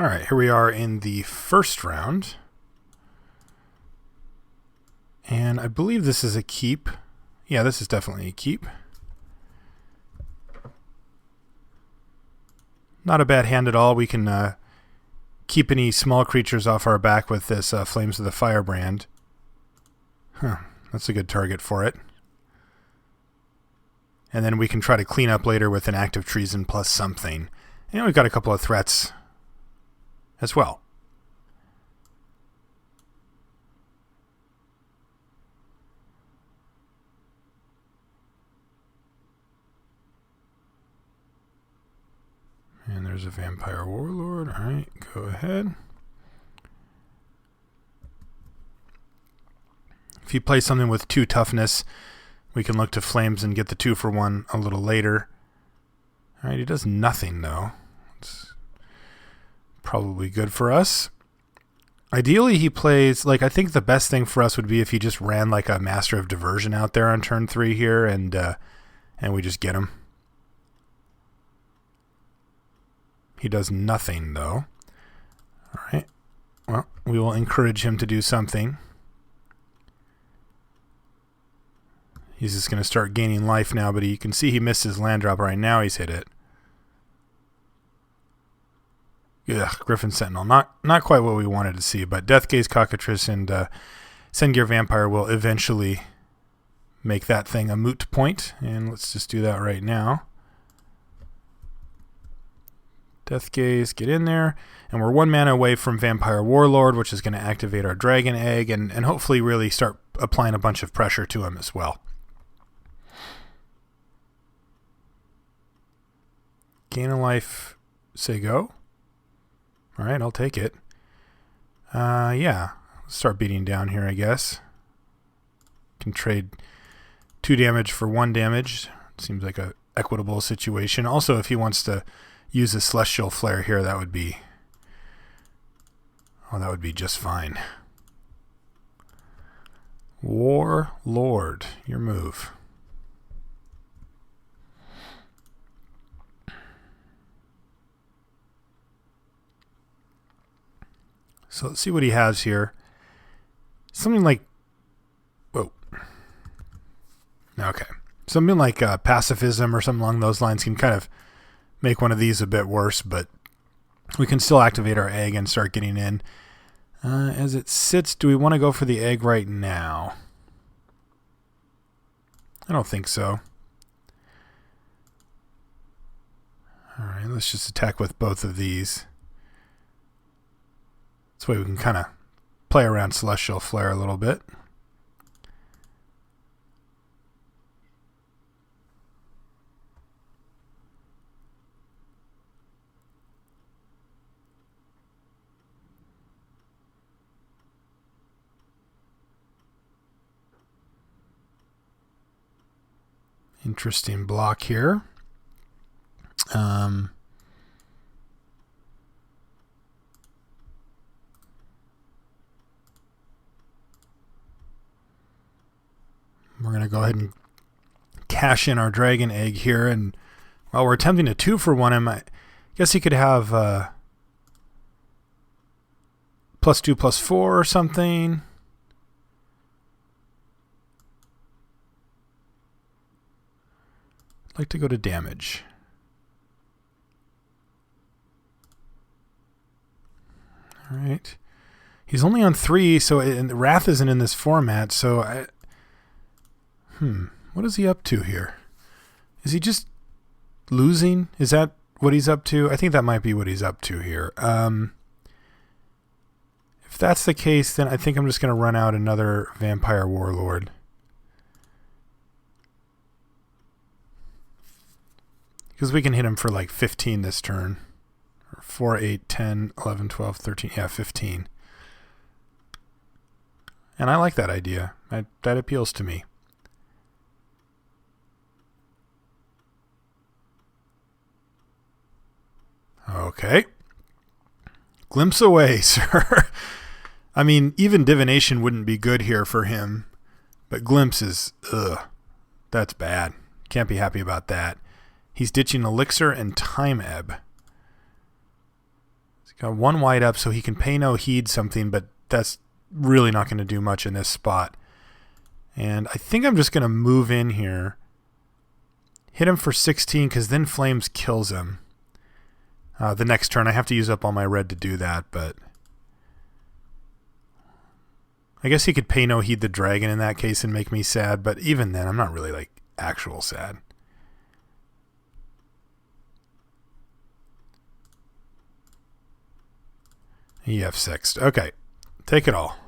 All right, here we are in the first round. And I believe this is a keep. Yeah, this is definitely a keep. Not a bad hand at all. We can keep any small creatures off our back with this Flames of the Firebrand. Huh, that's a good target for it. And then we can try to clean up later with an Act of Treason plus something. And we've got a couple of threats as well. And there's a Vampire Warlord. All right, go ahead. If you play something with 2 toughness, we can look to Flames and get the 2-for-1 a little later. All right, he does nothing, though. It's probably good for us. Ideally, he plays, like, I think the best thing for us would be if he just ran, like, a Master of Diversion out there on turn 3 here, and we just get him. He does nothing, though. All right. Well, we will encourage him to do something. He's just going to start gaining life now, but you can see he missed his land drop right now. He's hit it. Ugh, Griffin Sentinel. Not quite what we wanted to see, but Deathgaze Cockatrice and Sendgear Vampire will eventually make that thing a moot point. And let's just do that right now. Deathgaze, get in there. And we're 1 mana away from Vampire Warlord, which is going to activate our Dragon Egg and hopefully really start applying a bunch of pressure to him as well. Gain a life, say go. All right, I'll take it. Yeah, start beating down here, I guess. Can trade 2 damage for 1 damage. Seems like a equitable situation. Also, if he wants to use a Celestial Flare here, that would be just fine. Warlord, your move. So let's see what he has here. Something like, whoa. Okay. Something like pacifism or something along those lines can kind of make one of these a bit worse, but we can still activate our egg and start getting in. As it sits, do we want to go for the egg right now? I don't think so. All right, let's just attack with both of these. This way we can kind of play around Celestial Flare a little bit. Interesting block here. We're going to go ahead and cash in our Dragon Egg here. And while we're attempting a 2-for-1, I guess he could have +2, +4 or something. I'd like to go to damage. All right. He's only on 3, so Wrath isn't in this format, so what is he up to here? Is he just losing? Is that what he's up to? I think that might be what he's up to here. If that's the case, then I think I'm just going to run out another Vampire Warlord. Because we can hit him for like 15 this turn. Or 4, 8, 10, 11, 12, 13. Yeah, 15. And I like that idea. That appeals to me. Okay. Glimpse away, sir. I mean, even Divination wouldn't be good here for him. But Glimpse is, that's bad. Can't be happy about that. He's ditching Elixir and Time Ebb. Got one white up so he can pay no heed something, but that's really not going to do much in this spot. And I think I'm just going to move in here. Hit him for 16 because then Flames kills him. The next turn I have to use up all my red to do that, but I guess he could pay no heed the dragon in that case and make me sad, but even then I'm not really like actual sad. He F6'd. Okay, take it all.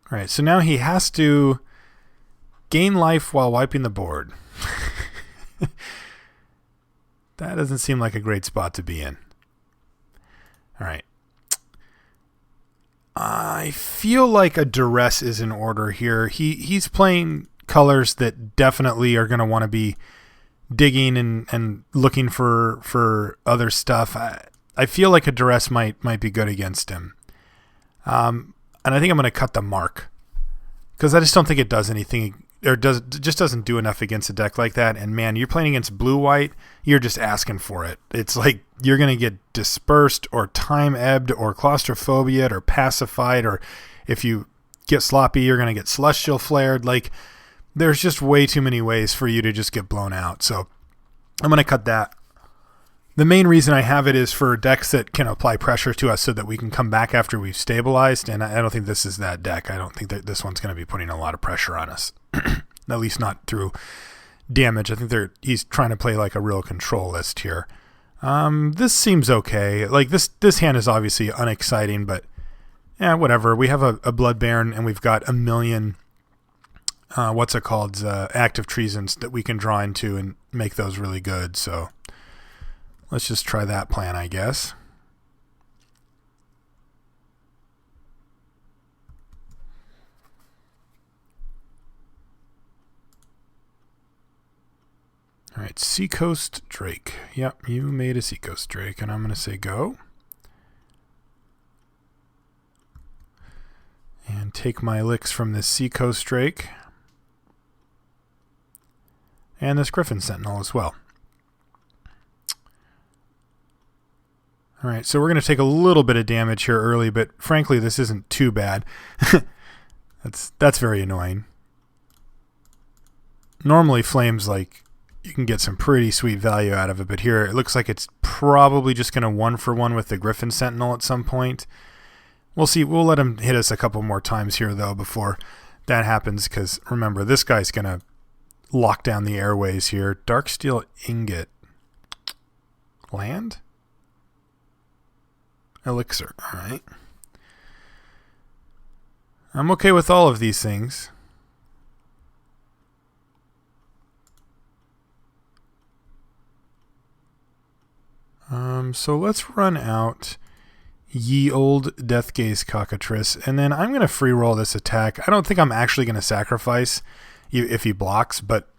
All right, so now he has to gain life while wiping the board. That doesn't seem like a great spot to be in. All right. I feel like a duress is in order here. He's playing colors that definitely are going to want to be digging and looking for other stuff. I feel like a duress might be good against him. And I think I'm going to cut the mark because I just don't think it does anything, or just doesn't do enough against a deck like that. And man, you're playing against blue-white, you're just asking for it. It's like you're going to get dispersed or time-ebbed or claustrophobia'd or pacified, or if you get sloppy, you're going to get celestial flared. Like, there's just way too many ways for you to just get blown out. So I'm going to cut that. The main reason I have it is for decks that can apply pressure to us so that we can come back after we've stabilized, and I don't think this is that deck. I don't think that this one's going to be putting a lot of pressure on us, at least not through damage. I think he's trying to play like a real control list here. This seems okay. Like this hand is obviously unexciting, but yeah, whatever. We have a Blood Baron, and we've got a million active treasons that we can draw into and make those really good, so let's just try that plan, I guess. All right, Seacoast Drake. Yep, you made a Seacoast Drake, and I'm going to say go. And take my licks from this Seacoast Drake. And this Griffin Sentinel as well. All right, so we're going to take a little bit of damage here early, but frankly, this isn't too bad. That's very annoying. Normally, Flames, like, you can get some pretty sweet value out of it, but here it looks like it's probably just going to 1-for-1 with the Griffin Sentinel at some point. We'll see. We'll let him hit us a couple more times here, though, before that happens, because remember, this guy's going to lock down the airways here. Darksteel Ingot. Land? Elixir. All right. I'm okay with all of these things. So let's run out Ye Old Deathgaze Cockatrice, and then I'm going to free roll this attack. I don't think I'm actually going to sacrifice if he blocks, but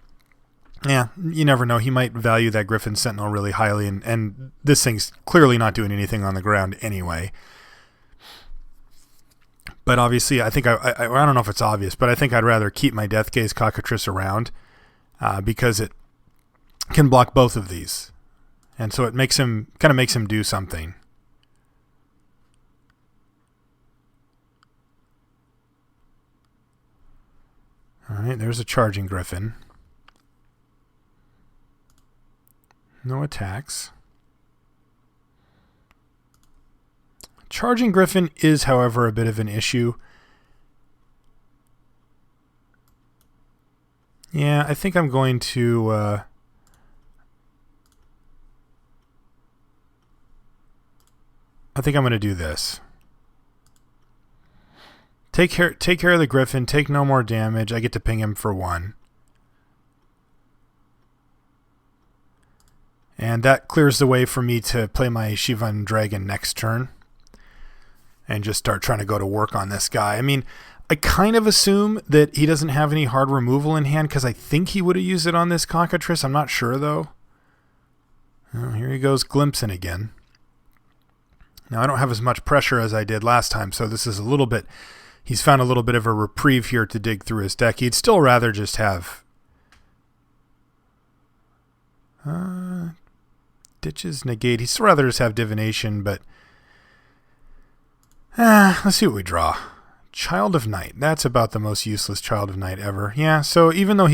yeah, you never know. He might value that Griffin Sentinel really highly, and this thing's clearly not doing anything on the ground anyway. But obviously, I think I don't know if it's obvious, but I think I'd rather keep my Deathgaze Cockatrice around because it can block both of these, and so it makes him do something. All right, there's a Charging Griffin. No attacks. Charging Griffin is, however, a bit of an issue. Yeah, I think I'm going to... I think I'm going to do this. Take care of the Griffin. Take no more damage. I get to ping him for 1. And that clears the way for me to play my Shivan Dragon next turn and just start trying to go to work on this guy. I mean, I kind of assume that he doesn't have any hard removal in hand because I think he would have used it on this Cockatrice. I'm not sure, though. Oh, here he goes glimpsing again. Now, I don't have as much pressure as I did last time, so this is a little bit... He's found a little bit of a reprieve here to dig through his deck. He'd still rather just have Ditches negate. He'd still rather just have divination, but let's see what we draw. Child of Night. That's about the most useless Child of Night ever. Yeah, so even though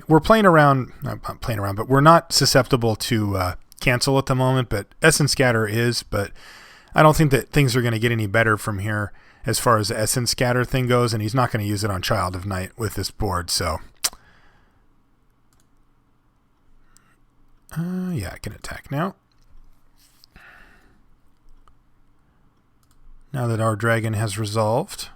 we're playing around, not playing around, but we're not susceptible to cancel at the moment, but Essence Scatter is, but I don't think that things are going to get any better from here as far as the Essence Scatter thing goes, and he's not going to use it on Child of Night with this board, so yeah, I can attack now. Now that our dragon has resolved.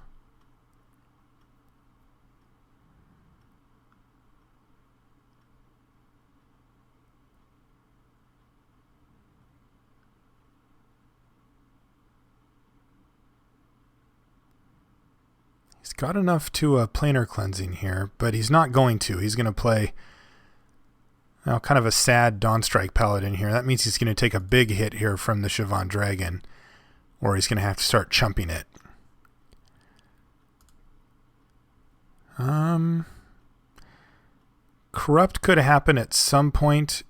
He's got enough to planar cleansing here, but he's not going to. He's going to play now kind of a sad Dawnstrike Paladin here. That means he's going to take a big hit here from the Siobhan Dragon, or he's going to have to start chumping it. Corrupt could happen at some point,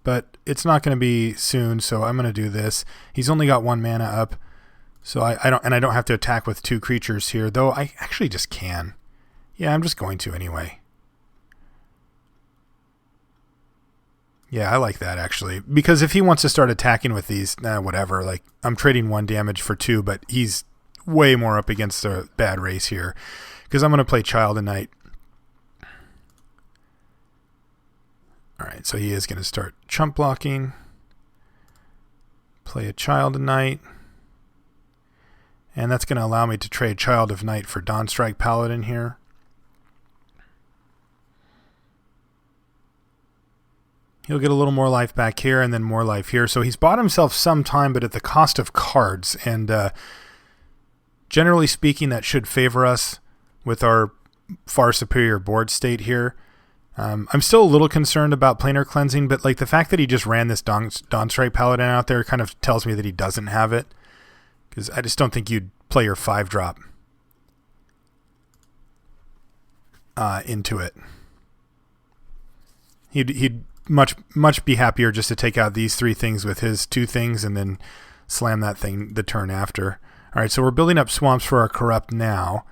but it's not going to be soon, so I'm going to do this. He's only got 1 mana up, so I don't have to attack with 2 creatures here, though I actually just can. Yeah, I'm just going to anyway. Yeah, I like that actually, because if he wants to start attacking with these, whatever. Like, I'm trading 1 damage for 2, but he's way more up against a bad race here, because I'm going to play Child of Night. All right, so he is going to start chump blocking. Play a Child of Night. And that's going to allow me to trade Child of Night for Dawnstrike Paladin here. He'll get a little more life back here and then more life here. So he's bought himself some time, but at the cost of cards. And generally speaking, that should favor us with our far superior board state here. I'm still a little concerned about planar cleansing, but like the fact that he just ran this Dawnstrike Paladin out there kind of tells me that he doesn't have it. Because I just don't think you'd play your 5-drop into it. He'd much be happier just to take out these 3 things with his 2 things and then slam that thing the turn after. All right, so we're building up swamps for our corrupt now.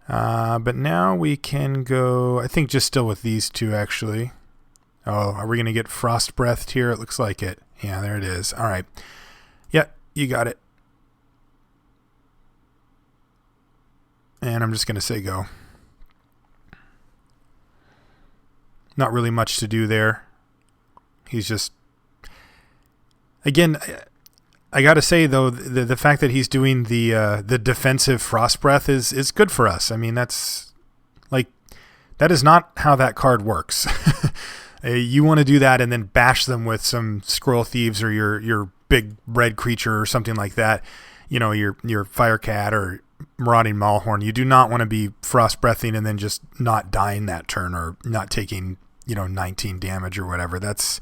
But now we can go, I think, just still with these 2 actually. Oh, are we going to get frost breathed here? It looks like it. Yeah, there it is. All right. Yeah, you got it. And I'm just going to say go. Not really much to do there. He's just... Again, I got to say, though, the fact that he's doing the defensive Frost Breath is good for us. I mean, that's... Like, that is not how that card works. You want to do that and then bash them with some Scroll Thieves or your big red creature or something like that. You know, your Firecat or Marauding Maulhorn. You do not want to be Frost Breathing and then just not dying that turn or not taking, 19 damage or whatever. That's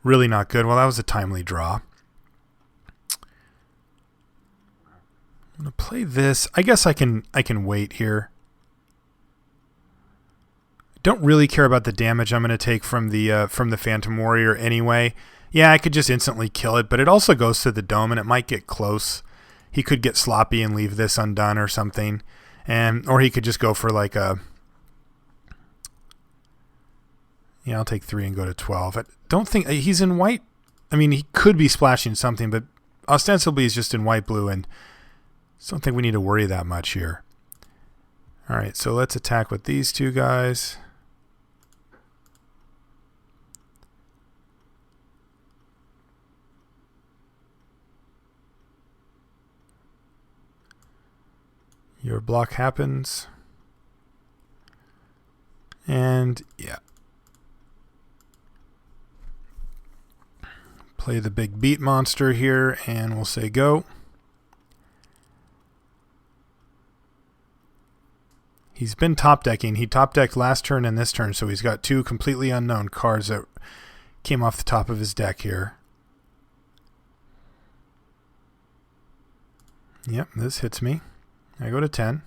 really not good. Well, that was a timely draw. I'm going to play this. I guess I can wait here. Don't really care about the damage I'm going to take from the Phantom Warrior anyway. Yeah, I could just instantly kill it, but it also goes to the dome and it might get close. He could get sloppy and leave this undone or something. Or he could just go for like a... Yeah, I'll take 3 and go to 12. I don't think... He's in white. I mean, he could be splashing something, but ostensibly he's just in white-blue, and I don't think we need to worry that much here. All right, so let's attack with these 2 guys. Your block happens. And, yeah. Play the big beat monster here, and we'll say go. He's been top decking. He top decked last turn and this turn, so he's got 2 completely unknown cards that came off the top of his deck here. Yep, this hits me. I go to 10.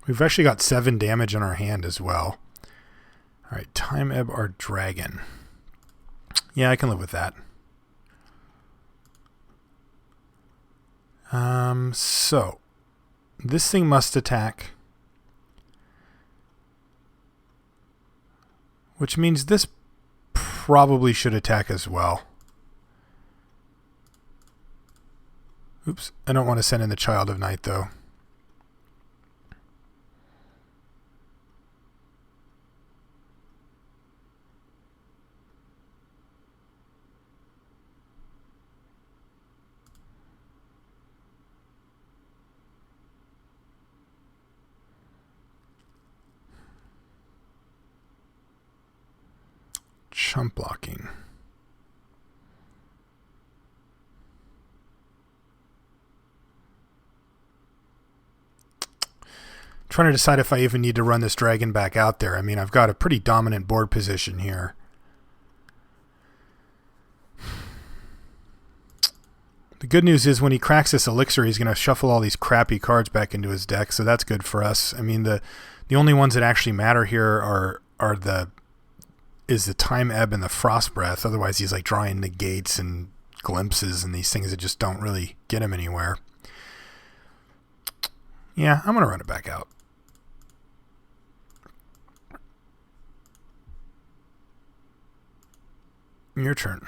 We've actually got 7 damage in our hand as well. All right, Time Ebb our dragon. Yeah, I can live with that. So this thing must attack, which means this probably should attack as well. Oops, I don't want to send in the Child of Night though. Chump blocking. Trying to decide if I even need to run this dragon back out there. I mean, I've got a pretty dominant board position here. The good news is when he cracks this elixir, he's going to shuffle all these crappy cards back into his deck, so that's good for us. I mean, the only ones that actually matter here are the Time Ebb and the Frost Breath. Otherwise, he's like drawing negates and glimpses and these things that just don't really get him anywhere. Yeah, I'm going to run it back out. Your turn.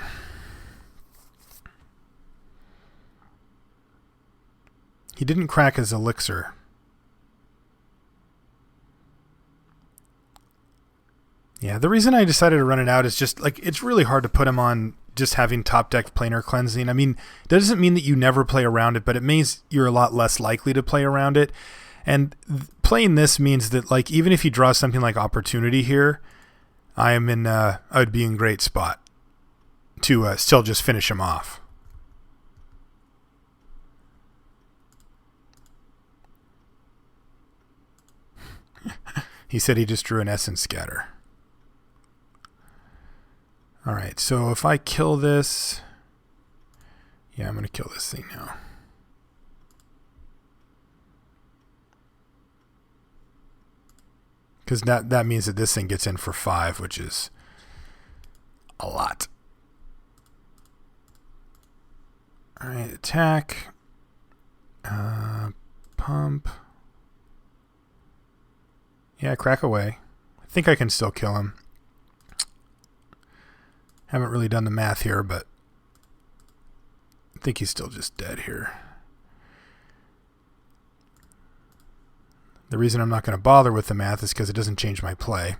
He didn't crack his elixir. Yeah, the reason I decided to run it out is just like it's really hard to put him on just having top deck planar cleansing. I mean, that doesn't mean that you never play around it, but it means you're a lot less likely to play around it. And playing this means that like even if he draws something like Opportunity here, I would be in great spot to still just finish him off. He said he just drew an Essence Scatter. All right, so if I kill this, yeah, I'm going to kill this thing now. Because that means that this thing gets in for 5, which is a lot. All right, attack. Pump. Yeah, crack away. I think I can still kill him. Haven't really done the math here, but I think he's still just dead here. The reason I'm not going to bother with the math is because it doesn't change my play.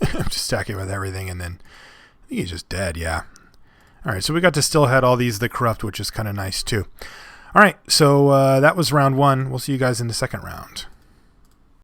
I'm just stacking with everything, and then I think he's just dead, yeah. All right, so we got to still had all these the corrupt, which is kind of nice too. All right, so that was round 1. We'll see you guys in the second round.